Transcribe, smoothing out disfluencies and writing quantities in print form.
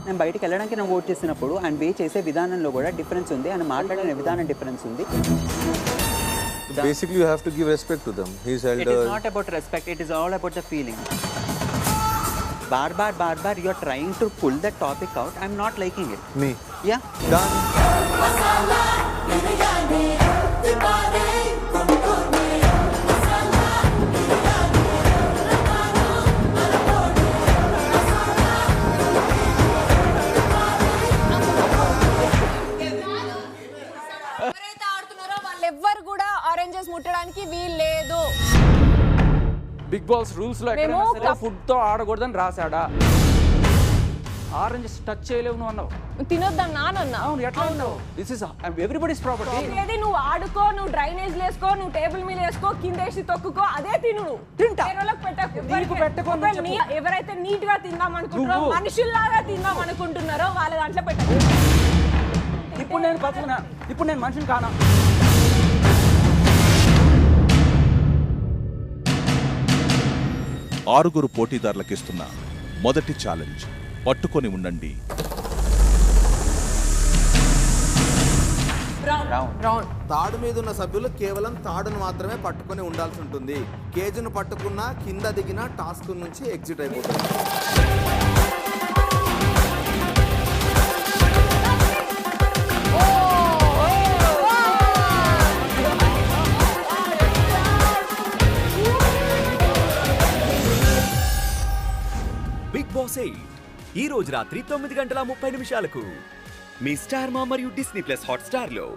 నేను బయటికి వెళ్ళడానికి నేను ఓట్ చేసినప్పుడు ఆయన వే చేసే విధానంలో కూడా డిఫరెన్స్ ఉంది, ఆయన మాట్లాడిన విధానం డిఫరెన్స్ ఉంది. Basically, you have to give respect to them. He's elder. It is not about respect. It is all about the feeling. Bar, you are trying to pull that topic out. I'm not liking it. Me. Yeah. Done. ఎవ్వరు కూడా oranges ముట్టడానికి వీల్లేదు. Big boss rules లో ఎక్కడైనా food తో ఆడకూడదని రాశాడా? Oranges touch చేయలేవు నువ్వు అన్నావు. తినొద్దాం నానన్నా. అవును, ఎట్లా ఉన్నావు? This is everybody's property. ఏది నువ్వు ఆడుకో, నువ్వు డ్రైనేజ్ వేసుకో, నువ్వు టేబుల్ మీద వేసుకో, కింద వేసి తొక్కుకో, అదే తిను. తింటా. ఎవరైతే నీట్ గా తిందాం అనుకుంటారో, మనుషుల్లాగా తిందాం అనుకుంటున్నారో వాళ్ళ దాంట్లో పెట్టకు. ఇప్పుడు నేను బతుకునా? ఇప్పుడు నేను మనిషిని కానా? ఆరుగురు పోటీదారులకిస్తున్న మొదటి ఛాలెంజ్ పట్టుకొని ఉండండి. తాడు మీద ఉన్న సభ్యులు కేవలం తాడును మాత్రమే పట్టుకొని ఉండాల్సి ఉంటుంది. కేజును పట్టుకున్నా కింద దిగిన టాస్క్ నుంచి ఎగ్జిట్ అయిపోతుంది. బిగ్ బాస్ 8 ఈ రోజు రాత్రి 9:30 మీ స్టార్ మా మరియు డిస్నీ ప్లస్ హాట్ స్టార్ లో.